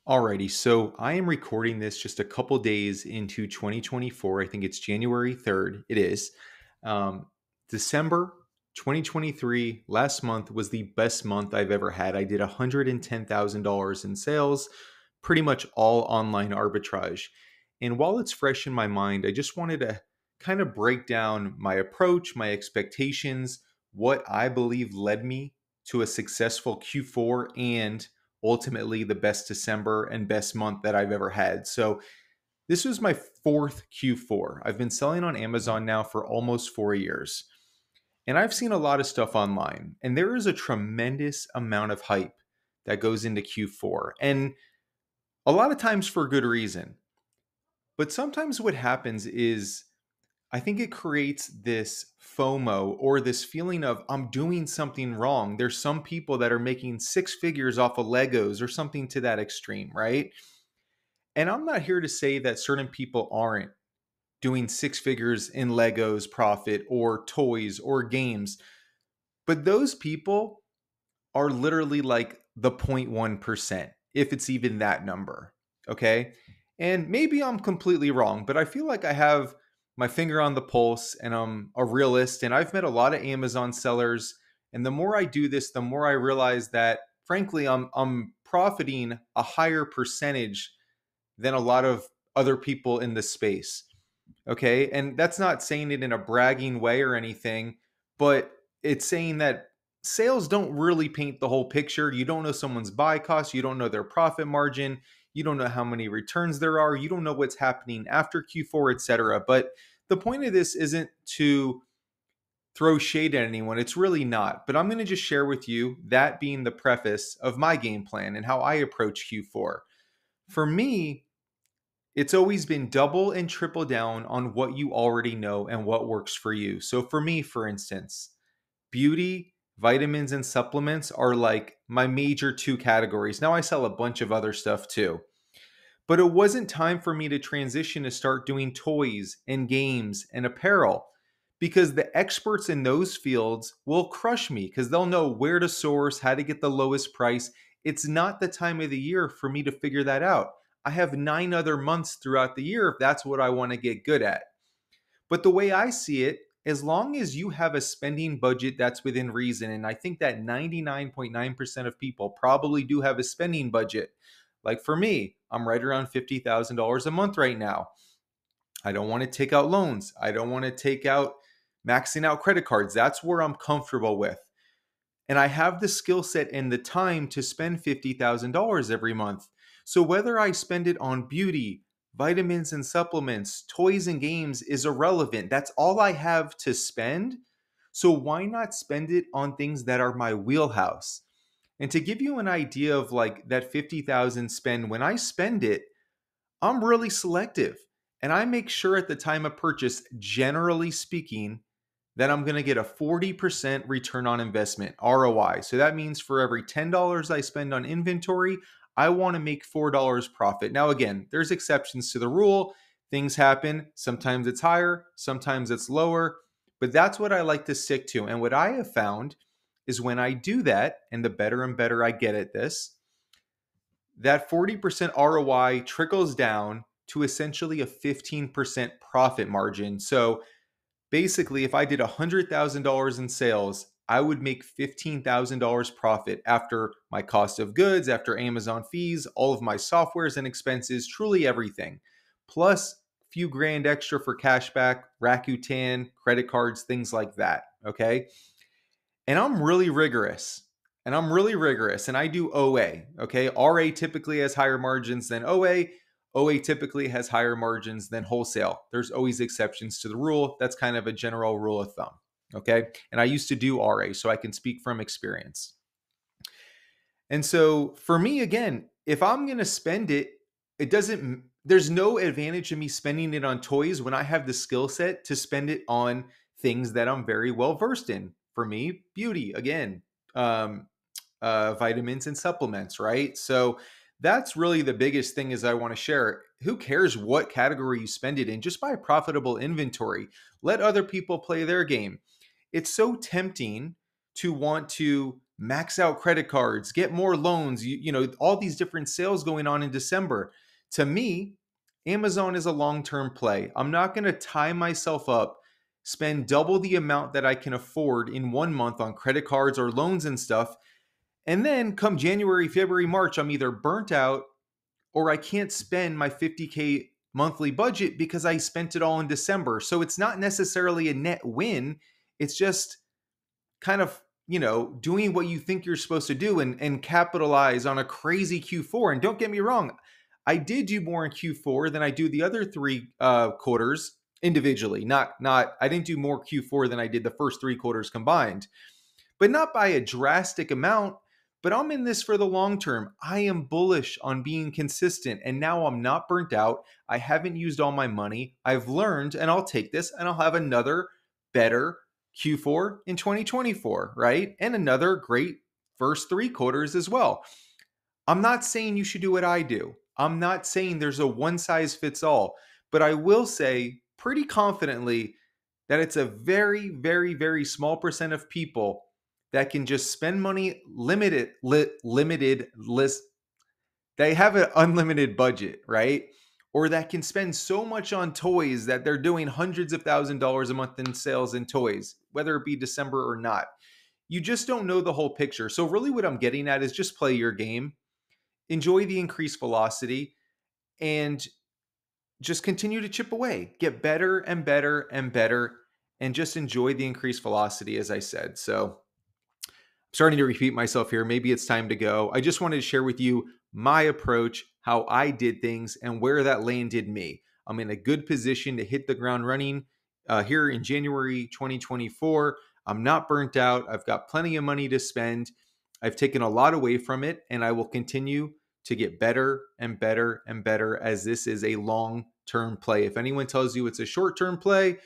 Alrighty, so I am recording this just a couple days into 2024. I think it's January 3rd. It is. Um, December 2023, last month, was the best month I've ever had. I did $110,000 in sales, pretty much all online arbitrage. And while it's fresh in my mind, I just wanted to kind of break down my approach, my expectations, what I believe led me to a successful Q4 and ultimately the best December and best month that I've ever had. So this was my fourth Q4. I've been selling on Amazon now for almost 4 years. And I've seen a lot of stuff online, and there is a tremendous amount of hype that goes into Q4. And a lot of times for good reason. But sometimes what happens is I think it creates this FOMO or this feeling of I'm doing something wrong. There's some people that are making six figures off of Legos or something to that extreme, right? And I'm not here to say that certain people aren't doing six figures in Legos profit or toys or games, but those people are literally like the 0.1%, if it's even that number. Okay. And maybe I'm completely wrong, but I feel like I have my finger on the pulse and I'm a realist. And I've met a lot of Amazon sellers. And the more I do this, the more I realize that frankly, I'm profiting a higher percentage than a lot of other people in the space. Okay. And that's not saying it in a bragging way or anything, but it's saying that sales don't really paint the whole picture. You don't know someone's buy cost, you don't know their profit margin, you don't know how many returns there are, you don't know what's happening after Q4, etc. But the point of this isn't to throw shade at anyone. It's really not. But I'm going to just share with you that being the preface of my game plan and how I approach Q4. For me, it's always been double and triple down on what you already know and what works for you. So for me, for instance, beauty, vitamins, and supplements are like my major two categories. Now I sell a bunch of other stuff too. But it wasn't time for me to transition to start doing toys and games and apparel because the experts in those fields will crush me because they'll know where to source, how to get the lowest price. It's not the time of the year for me to figure that out. I have 9 other months throughout the year if that's what I want to get good at. But the way I see it, as long as you have a spending budget that's within reason, and I think that 99.9% of people probably do have a spending budget. Like for me, I'm right around $50,000 a month right now. I don't want to take out loans. I don't want to take out maxing out credit cards. That's where I'm comfortable with. And I have the skill set and the time to spend $50,000 every month. So whether I spend it on beauty, vitamins and supplements, toys and games is irrelevant. That's all I have to spend. So why not spend it on things that are my wheelhouse? And to give you an idea of like that 50,000 spend, when I spend it, I'm really selective. And I make sure at the time of purchase, generally speaking, that I'm going to get a 40% return on investment, ROI. So that means for every $10 I spend on inventory, I want to make $4 profit. Now, again, there's exceptions to the rule. Things happen. Sometimes it's higher, sometimes it's lower, but that's what I like to stick to. And what I have found is when I do that, and the better and better I get at this, that 40% ROI trickles down to essentially a 15% profit margin. So basically, if I did $100,000 in sales, I would make $15,000 profit after my cost of goods, after Amazon fees, all of my softwares and expenses, truly everything. Plus a few grand extra for cashback, Rakuten, credit cards, things like that. Okay. And I'm really rigorous. And I do OA. Okay. RA typically has higher margins than OA. OA typically has higher margins than wholesale. There's always exceptions to the rule. That's kind of a general rule of thumb. Okay. And I used to do RA, so I can speak from experience. And so for me, again, if I'm going to spend it, there's no advantage of me spending it on toys when I have the skill set to spend it on things that I'm very well versed in. For me, beauty, again, um, vitamins and supplements, right? So that's really the biggest thing is I want to share. Who cares what category you spend it in? Just buy profitable inventory. Let other people play their game. It's so tempting to want to max out credit cards, get more loans, all these different sales going on in December. To me, Amazon is a long-term play. I'm not going to tie myself up, spend double the amount that I can afford in 1 month on credit cards or loans and stuff. And then come January, February, March, I'm either burnt out or I can't spend my 50K monthly budget because I spent it all in December. So it's not necessarily a net win. It's just kind of, doing what you think you're supposed to do and capitalize on a crazy Q4. And don't get me wrong, I did do more in Q4 than I do the other three quarters individually. I didn't do more Q4 than I did the first 3 quarters combined, but not by a drastic amount. But I'm in this for the long term. I am bullish on being consistent, and now I'm not burnt out. I haven't used all my money. I've learned, and I'll take this, and I'll have another better Q4 in 2024, right? And another great first 3 quarters as well. I'm not saying you should do what I do. I'm not saying there's a one size fits all, but I will say pretty confidently that it's a very, very, very small percent of people that can just spend money limited list. They have an unlimited budget, right? Or that can spend so much on toys that they're doing hundreds of $1,000s a month in sales in toys, whether it be December or not. You just don't know the whole picture. So really what I'm getting at is just play your game, enjoy the increased velocity, and just continue to chip away, get better and better and better, and just enjoy the increased velocity, as I said. So I'm starting to repeat myself here. Maybe it's time to go. I just wanted to share with you my approach, how I did things, and where that landed me. I'm in a good position to hit the ground running here in January 2024. I'm not burnt out. I've got plenty of money to spend. I've taken a lot away from it, and I will continue to get better and better and better as this is a long-term play. If anyone tells you it's a short-term play,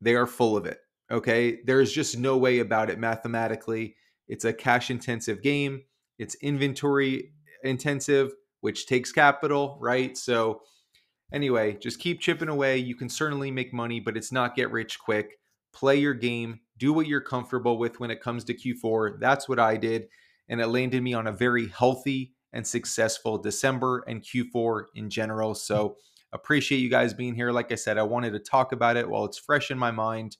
they are full of it. Okay. There's just no way about it mathematically. It's a cash intensive game. It's inventory intensive, which takes capital, right? So, anyway, just keep chipping away. You can certainly make money, but it's not get rich quick. Play your game. Do what you're comfortable with when it comes to Q4. That's what I did. And it landed me on a very healthy and successful December and Q4 in general. So, appreciate you guys being here. Like I said, I wanted to talk about it while it's fresh in my mind.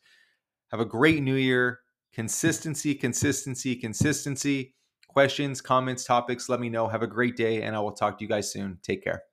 Have a great new year. Consistency, consistency, consistency. Questions, comments, topics, let me know. Have a great day, and I will talk to you guys soon. Take care.